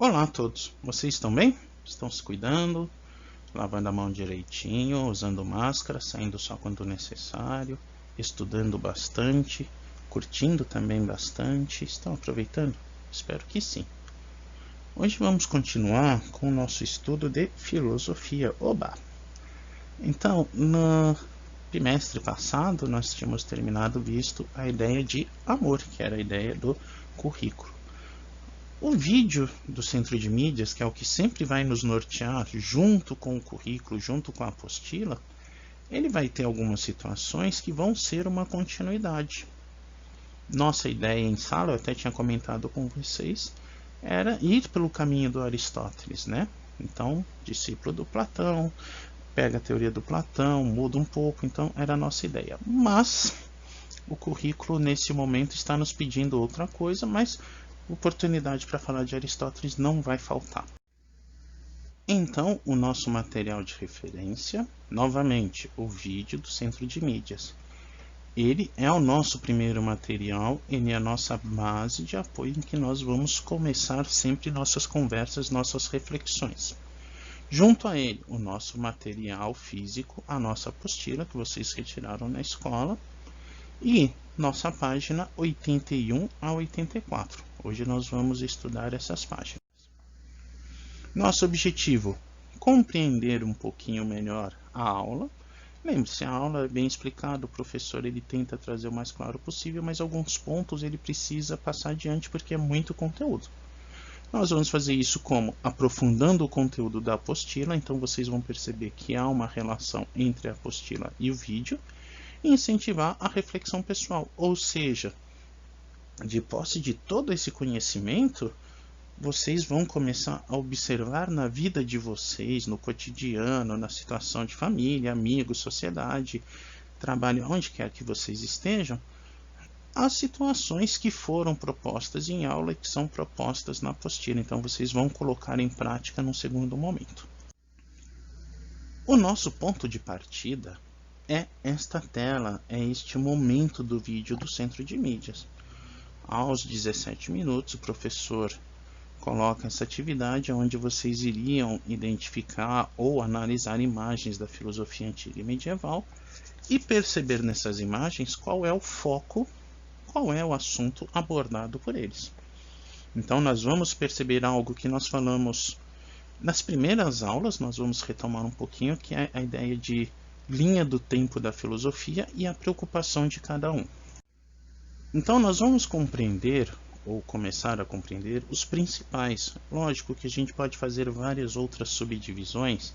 Olá a todos, vocês estão bem? Estão se cuidando, lavando a mão direitinho, usando máscara, saindo só quando necessário, estudando bastante, curtindo também bastante, estão aproveitando? Espero que sim. Hoje vamos continuar com o nosso estudo de filosofia. Oba! Então, no trimestre passado nós tínhamos visto a ideia de amor, que era a ideia do currículo. O vídeo do Centro de Mídias, que é o que sempre vai nos nortear junto com o currículo, junto com a apostila, ele vai ter algumas situações que vão ser uma continuidade. Nossa ideia em sala, eu até tinha comentado com vocês, era ir pelo caminho do Aristóteles, né? Então, discípulo do Platão, pega a teoria do Platão, muda um pouco, então era a nossa ideia. Mas o currículo nesse momento está nos pedindo outra coisa, mas oportunidade para falar de Aristóteles não vai faltar. Então, o nosso material de referência, novamente, o vídeo do Centro de Mídias. Ele é o nosso primeiro material, ele é a nossa base de apoio em que nós vamos começar sempre nossas conversas, nossas reflexões. Junto a ele, o nosso material físico, a nossa apostila que vocês retiraram na escola e nossa página 81 a 84. Hoje nós vamos estudar essas páginas. Nosso objetivo, compreender um pouquinho melhor a aula. Lembre-se, a aula é bem explicada, o professor ele tenta trazer o mais claro possível, mas alguns pontos ele precisa passar adiante porque é muito conteúdo. Nós vamos fazer isso como aprofundando o conteúdo da apostila, então vocês vão perceber que há uma relação entre a apostila e o vídeo, e incentivar a reflexão pessoal, ou seja, de posse de todo esse conhecimento, vocês vão começar a observar na vida de vocês, no cotidiano, na situação de família, amigos, sociedade, trabalho, onde quer que vocês estejam, as situações que foram propostas em aula e que são propostas na apostila. Então vocês vão colocar em prática num segundo momento. O nosso ponto de partida é esta tela, é este momento do vídeo do Centro de Mídias. Aos 17 minutos, o professor coloca essa atividade onde vocês iriam identificar ou analisar imagens da filosofia antiga e medieval e perceber nessas imagens qual é o foco, qual é o assunto abordado por eles. Então nós vamos perceber algo que nós falamos nas primeiras aulas, nós vamos retomar um pouquinho, que é a ideia de linha do tempo da filosofia e a preocupação de cada um. Então nós vamos compreender ou começar a compreender os principais. Lógico que a gente pode fazer várias outras subdivisões,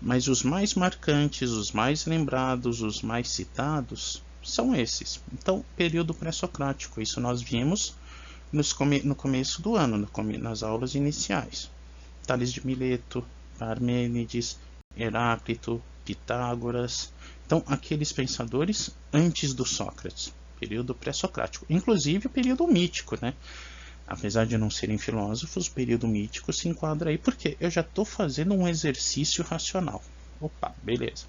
mas os mais marcantes, os mais lembrados, os mais citados são esses. Então, período pré-socrático, isso nós vimos no começo do ano, nas aulas iniciais. Tales de Mileto, Parmênides, Heráclito, Pitágoras. Então, aqueles pensadores antes do Sócrates. Período pré-socrático, inclusive o período mítico, né? Apesar de não serem filósofos, o período mítico se enquadra aí, porque eu já estou fazendo um exercício racional. Opa, beleza.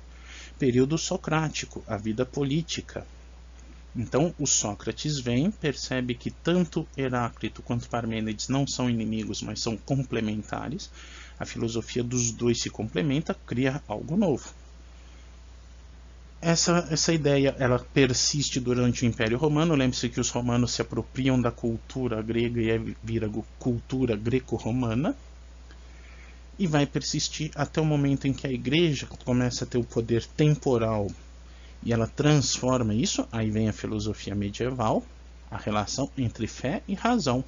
Período socrático, a vida política. Então, o Sócrates vem, percebe que tanto Heráclito quanto Parmênides não são inimigos, mas são complementares. A filosofia dos dois se complementa, cria algo novo. Essa ideia ela persiste durante o Império Romano. Lembre-se que os romanos se apropriam da cultura grega e vira cultura greco-romana. E vai persistir até o momento em que a igreja começa a ter o poder temporal e ela transforma isso. Aí vem a filosofia medieval, a relação entre fé e razão.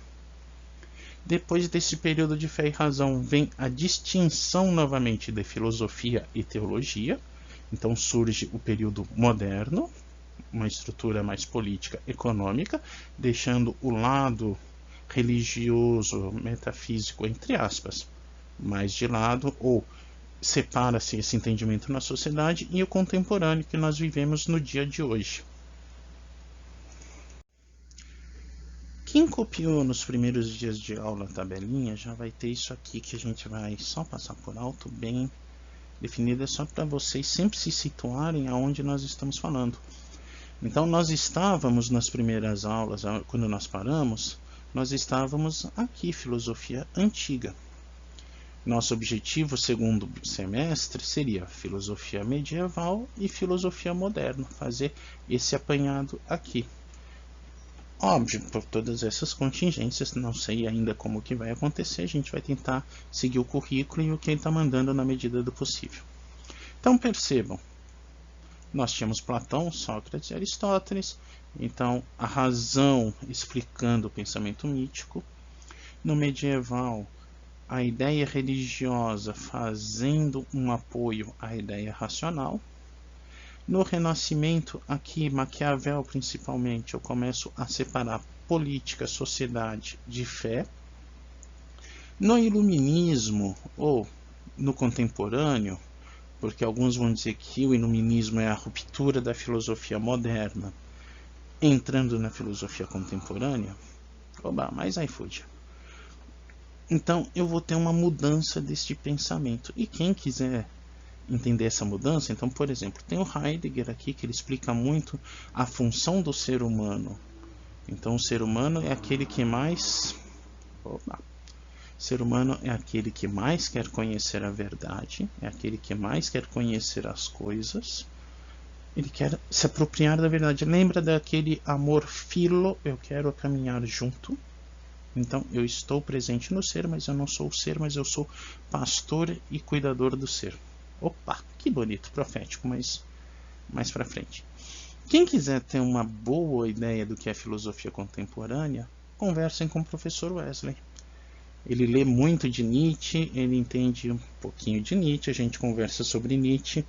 Depois desse período de fé e razão vem a distinção novamente de filosofia e teologia. Então surge o período moderno, uma estrutura mais política, econômica, deixando o lado religioso, metafísico, entre aspas, mais de lado, ou separa-se esse entendimento na sociedade, e o contemporâneo que nós vivemos no dia de hoje. Quem copiou nos primeiros dias de aula a tabelinha já vai ter isso aqui que a gente vai só passar por alto, bem definida, só para vocês sempre se situarem aonde nós estamos falando. Então nós estávamos nas primeiras aulas, quando nós paramos, nós estávamos aqui, filosofia antiga. Nosso objetivo, segundo semestre, seria filosofia medieval e filosofia moderna, fazer esse apanhado aqui. Óbvio, por todas essas contingências, não sei ainda como que vai acontecer, a gente vai tentar seguir o currículo e o que ele está mandando na medida do possível. Então percebam, nós tínhamos Platão, Sócrates e Aristóteles, então a razão explicando o pensamento mítico. No medieval, a ideia religiosa fazendo um apoio à ideia racional. No Renascimento, aqui, Maquiavel principalmente, eu começo a separar política, sociedade de fé. No Iluminismo, ou no contemporâneo, porque alguns vão dizer que o Iluminismo é a ruptura da filosofia moderna, entrando na filosofia contemporânea, oba, mais iFood. Então eu vou ter uma mudança deste pensamento. E quem quiser entender essa mudança, então, por exemplo, tem o Heidegger aqui que ele explica muito a função do ser humano. Então o ser humano é aquele que mais... Opa. O ser humano é aquele que mais quer conhecer a verdade, é aquele que mais quer conhecer as coisas. Ele quer se apropriar da verdade. Lembra daquele amor filo, eu quero caminhar junto. Então eu estou presente no ser, mas eu não sou o ser, mas eu sou pastor e cuidador do ser. Opa, que bonito, profético, mas mais para frente. Quem quiser ter uma boa ideia do que é filosofia contemporânea, conversem com o professor Wesley. Ele lê muito de Nietzsche, ele entende um pouquinho de Nietzsche, a gente conversa sobre Nietzsche,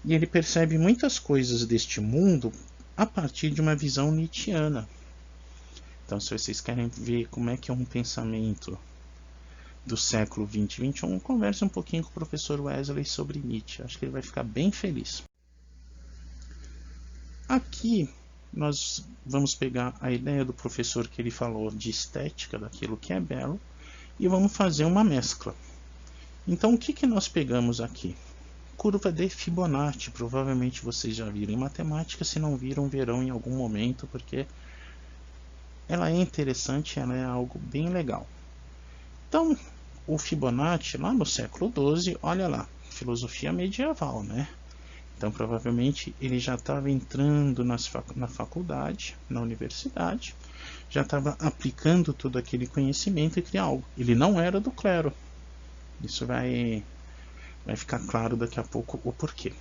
e ele percebe muitas coisas deste mundo a partir de uma visão nietzschiana. Então, se vocês querem ver como é que é um pensamento do século 20 e 21, converse um pouquinho com o professor Wesley sobre Nietzsche. Acho que ele vai ficar bem feliz. Aqui, nós vamos pegar a ideia do professor que ele falou de estética, daquilo que é belo, e vamos fazer uma mescla. Então, o que nós pegamos aqui? Curva de Fibonacci, provavelmente vocês já viram em matemática, se não viram, verão em algum momento, porque ela é interessante, ela é algo bem legal. Então, o Fibonacci, lá no século XII, olha lá, filosofia medieval, né? Então, provavelmente, ele já estava entrando na faculdade, na universidade, já estava aplicando todo aquele conhecimento e criar algo. Ele não era do clero. Isso vai ficar claro daqui a pouco o porquê.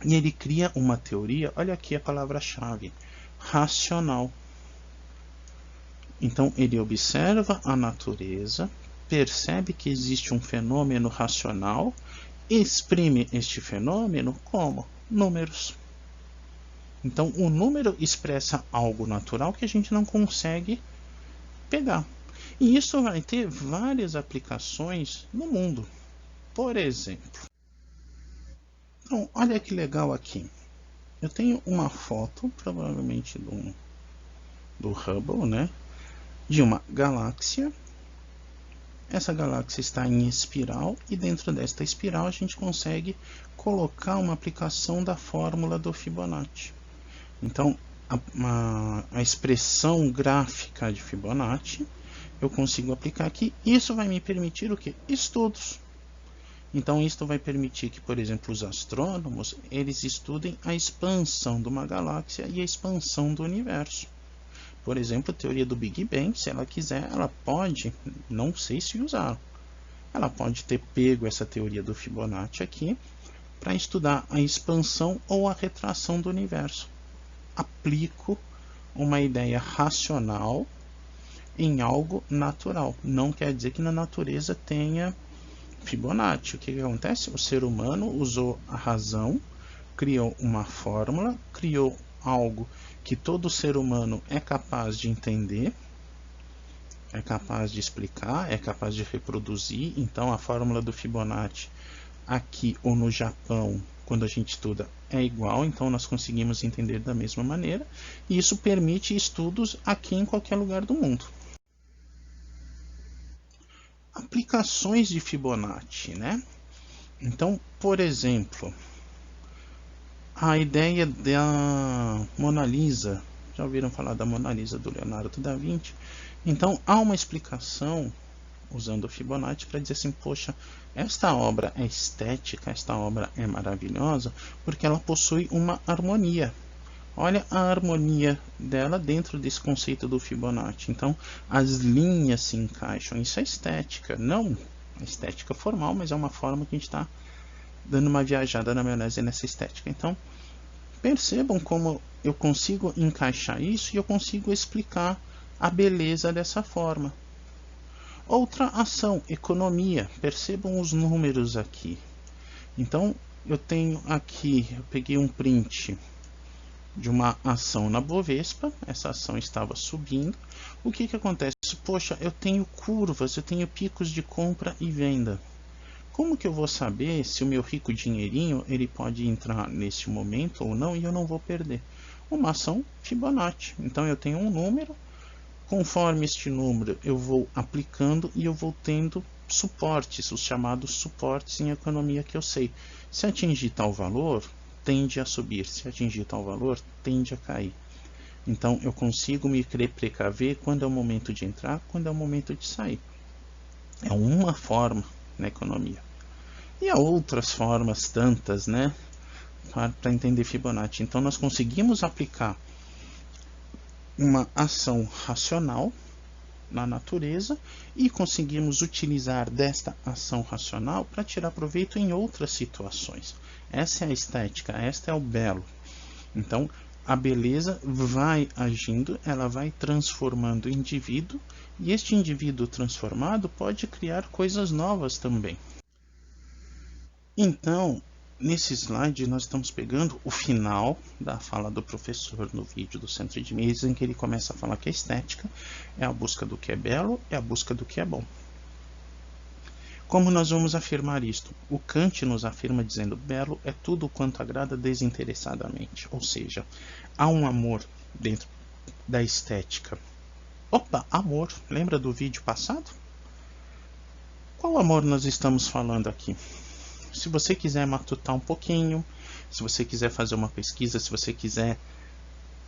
E ele cria uma teoria, olha aqui a palavra-chave, racional. Então ele observa a natureza, percebe que existe um fenômeno racional, exprime este fenômeno como números. Então o número expressa algo natural que a gente não consegue pegar. E isso vai ter várias aplicações no mundo. Por exemplo, então, olha que legal aqui. Eu tenho uma foto, provavelmente do Hubble, né? De uma galáxia. Essa galáxia está em espiral e dentro desta espiral a gente consegue colocar uma aplicação da fórmula do Fibonacci. Então, a expressão gráfica de Fibonacci eu consigo aplicar aqui. Isso vai me permitir o quê? Estudos. Então, isso vai permitir que, por exemplo, os astrônomos eles estudem a expansão de uma galáxia e a expansão do universo. Por exemplo, a teoria do Big Bang, se ela quiser, ela pode, não sei se usar, ela pode ter pego essa teoria do Fibonacci aqui para estudar a expansão ou a retração do universo. Aplico uma ideia racional em algo natural. Não quer dizer que na natureza tenha Fibonacci. O que acontece? O ser humano usou a razão, criou uma fórmula, criou algo que todo ser humano é capaz de entender, é capaz de explicar, é capaz de reproduzir. Então a fórmula do Fibonacci aqui ou no Japão, quando a gente estuda, é igual, então nós conseguimos entender da mesma maneira, e isso permite estudos aqui em qualquer lugar do mundo. Aplicações de Fibonacci, né? Então, por exemplo, a ideia da Mona Lisa. Já ouviram falar da Mona Lisa do Leonardo da Vinci? Então há uma explicação usando o Fibonacci para dizer assim, poxa, esta obra é estética, esta obra é maravilhosa porque ela possui uma harmonia. Olha a harmonia dela dentro desse conceito do Fibonacci. Então as linhas se encaixam. Isso é estética, não é estética formal, mas é uma forma que a gente está dando uma viajada na maionese nessa estética. Então percebam como eu consigo encaixar isso e eu consigo explicar a beleza dessa forma. Outra ação, economia. Percebam os números aqui. Então, eu tenho aqui, eu peguei um print de uma ação na Bovespa. Essa ação estava subindo. O que acontece? Poxa, eu tenho curvas, eu tenho picos de compra e venda. Como que eu vou saber se o meu rico dinheirinho ele pode entrar nesse momento ou não e eu não vou perder? Uma ação Fibonacci. Então, eu tenho um número. Conforme este número eu vou aplicando e eu vou tendo suportes, os chamados suportes em economia que eu sei. Se atingir tal valor, tende a subir. Se atingir tal valor, tende a cair. Então eu consigo me precaver quando é o momento de entrar, quando é o momento de sair. É uma forma na economia. E há outras formas tantas, né, para entender Fibonacci. Então nós conseguimos aplicar uma ação racional na natureza e conseguimos utilizar desta ação racional para tirar proveito em outras situações. Essa é a estética, esta é o belo. Então, a beleza vai agindo, ela vai transformando o indivíduo e este indivíduo transformado pode criar coisas novas também. Então, nesse slide nós estamos pegando o final da fala do professor no vídeo do Centro de Mídias, em que ele começa a falar que a estética é a busca do que é belo, é a busca do que é bom. Como nós vamos afirmar isto? O Kant nos afirma dizendo, belo é tudo quanto agrada desinteressadamente, ou seja, há um amor dentro da estética. Opa, amor, lembra do vídeo passado? Qual amor nós estamos falando aqui? Se você quiser matutar um pouquinho, se você quiser fazer uma pesquisa, se você quiser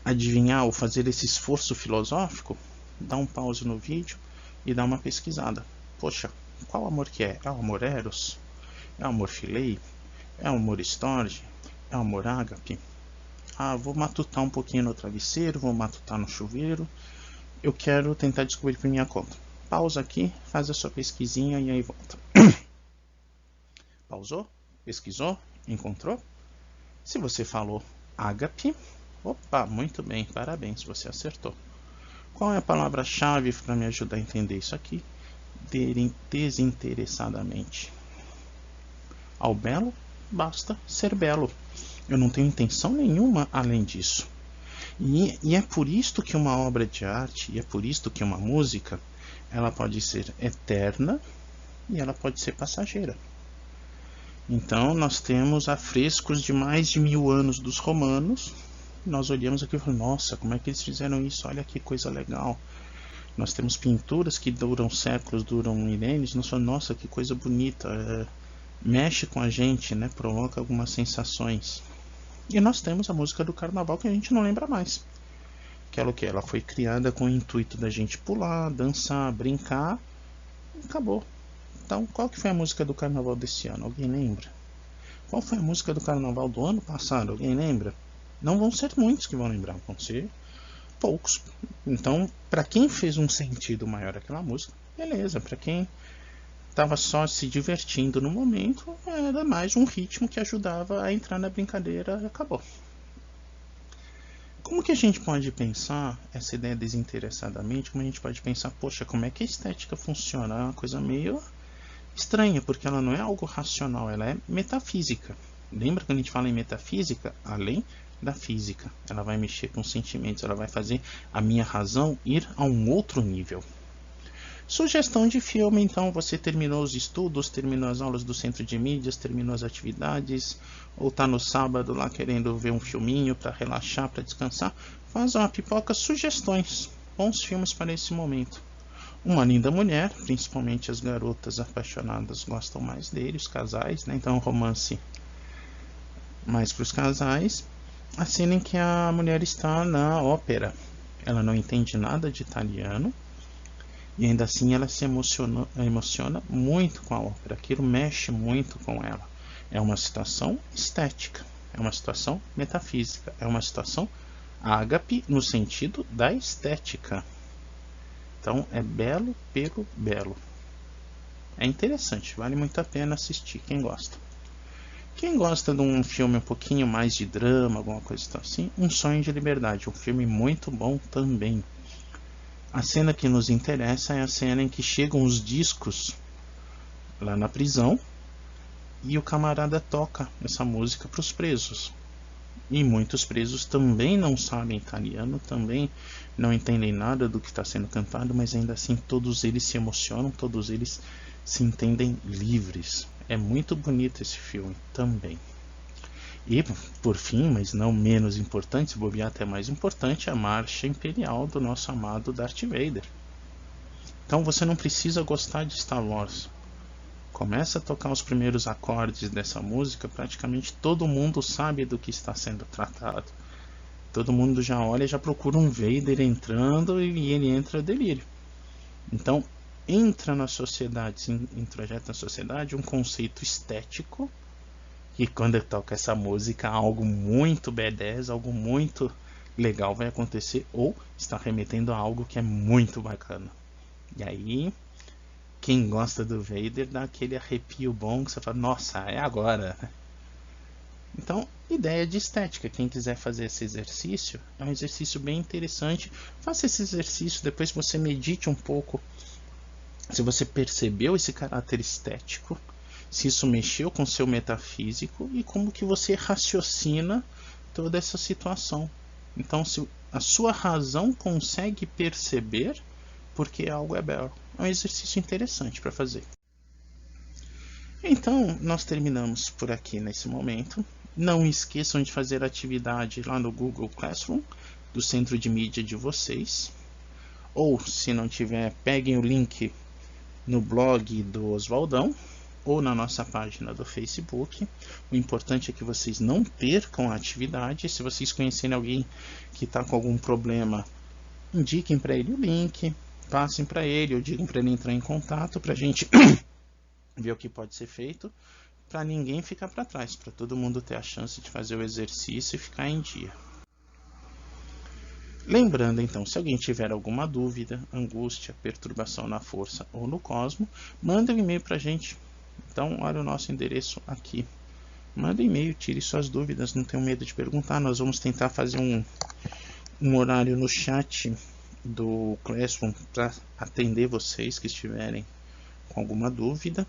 adivinhar ou fazer esse esforço filosófico, dá um pause no vídeo e dá uma pesquisada. Poxa, qual amor que é? É o amor eros? É o amor filei? É o amor storge? É o amor ágape? Ah, vou matutar um pouquinho no travesseiro, vou matutar no chuveiro. Eu quero tentar descobrir por minha conta. Pausa aqui, faz a sua pesquisinha e aí volta. Pausou? Pesquisou? Encontrou? Se você falou ágape, opa, muito bem, parabéns, você acertou. Qual é a palavra-chave para me ajudar a entender isso aqui? Desinteressadamente. Ao belo, basta ser belo. Eu não tenho intenção nenhuma além disso. E é por isto que uma obra de arte, e é por isto que uma música, ela pode ser eterna e ela pode ser passageira. Então nós temos afrescos de mais de 1000 anos dos romanos. Nós olhamos aqui e falamos, nossa, como é que eles fizeram isso? Olha que coisa legal. Nós temos pinturas que duram séculos, duram milênios. Nós falamos, nossa, que coisa bonita. Mexe com a gente, né? Provoca algumas sensações. E nós temos a música do carnaval que a gente não lembra mais. Aquela que ela foi criada com o intuito da gente pular, dançar, brincar. E acabou. Então, qual que foi a música do carnaval desse ano? Alguém lembra? Qual foi a música do carnaval do ano passado? Alguém lembra? Não vão ser muitos que vão lembrar, vão ser poucos. Então, para quem fez um sentido maior aquela música, beleza. Para quem estava só se divertindo no momento, era mais um ritmo que ajudava a entrar na brincadeira e acabou. Como que a gente pode pensar essa ideia desinteressadamente? Como a gente pode pensar, poxa, como é que a estética funciona? É uma coisa meio estranha, porque ela não é algo racional, ela é metafísica. Lembra quando a gente fala em metafísica? Além da física, ela vai mexer com sentimentos, ela vai fazer a minha razão ir a um outro nível. Sugestão de filme, então, você terminou os estudos, terminou as aulas do Centro de Mídias, terminou as atividades, ou está no sábado lá querendo ver um filminho para relaxar, para descansar, faz uma pipoca, sugestões, bons filmes para esse momento. Uma Linda Mulher, principalmente as garotas apaixonadas gostam mais dele, os casais, né? Então romance mais para os casais. A cena em que a mulher está na ópera, ela não entende nada de italiano, E ainda assim ela se emociona muito com a ópera, aquilo mexe muito com ela. É uma situação estética, é uma situação metafísica, é uma situação ágape no sentido da estética. Então é belo pelo belo. É interessante, vale muito a pena assistir, quem gosta. Quem gosta de um filme um pouquinho mais de drama, alguma coisa assim, Um Sonho de Liberdade, um filme muito bom também. A cena que nos interessa é a cena em que chegam os discos lá na prisão e o camarada toca essa música para os presos. E muitos presos também não sabem italiano, também não entendem nada do que está sendo cantado, mas ainda assim todos eles se emocionam, todos eles se entendem livres. É muito bonito esse filme também. E, por fim, mas não menos importante, se bobear até mais importante, a marcha imperial do nosso amado Darth Vader. Então você não precisa gostar de Star Wars. Começa a tocar os primeiros acordes dessa música, praticamente todo mundo sabe do que está sendo tratado. Todo mundo já olha e já procura um Vader entrando e ele entra delírio. Então entra na sociedade, introjeta na sociedade um conceito estético. E quando eu toco essa música, algo muito B10, algo muito legal vai acontecer, ou está remetendo a algo que é muito bacana. E aí, quem gosta do Vader dá aquele arrepio bom que você fala, nossa, é agora. Então, ideia de estética. Quem quiser fazer esse exercício, é um exercício bem interessante. Faça esse exercício, depois você medite um pouco se você percebeu esse caráter estético, se isso mexeu com seu metafísico e como que você raciocina toda essa situação. Então, se a sua razão consegue perceber porque algo é belo, é um exercício interessante para fazer. Então, nós terminamos por aqui nesse momento. Não esqueçam de fazer atividade lá no Google Classroom, do centro de mídia de vocês. Ou, se não tiver, peguem o link no blog do Oswaldão ou na nossa página do Facebook. O importante é que vocês não percam a atividade. Se vocês conhecerem alguém que está com algum problema, indiquem para ele o link, passem para ele ou digam para ele entrar em contato para a gente ver o que pode ser feito, para ninguém ficar para trás, para todo mundo ter a chance de fazer o exercício e ficar em dia. Lembrando então, se alguém tiver alguma dúvida, angústia, perturbação na força ou no cosmo, manda um e-mail para a gente. Então, olha o nosso endereço aqui. Manda um e-mail, tire suas dúvidas, não tenham medo de perguntar. Nós vamos tentar fazer um horário no chat do Classroom para atender vocês que estiverem com alguma dúvida.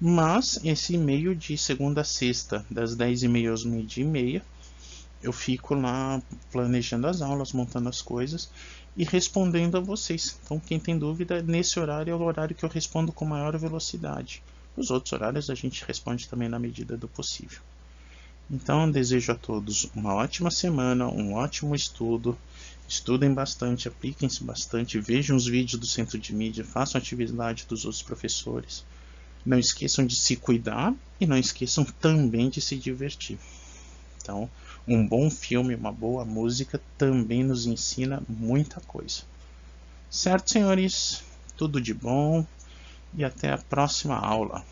Mas esse e-mail de segunda a sexta, das 10h30 às 12h30, eu fico lá planejando as aulas, montando as coisas e respondendo a vocês. Então, quem tem dúvida, nesse horário é o horário que eu respondo com maior velocidade. Os outros horários a gente responde também na medida do possível. Então, desejo a todos uma ótima semana, um ótimo estudo. Estudem bastante, apliquem-se bastante, vejam os vídeos do centro de mídia, façam atividade dos outros professores. Não esqueçam de se cuidar e não esqueçam também de se divertir. Então, um bom filme, uma boa música também nos ensina muita coisa. Certo, senhores? Tudo de bom e até a próxima aula.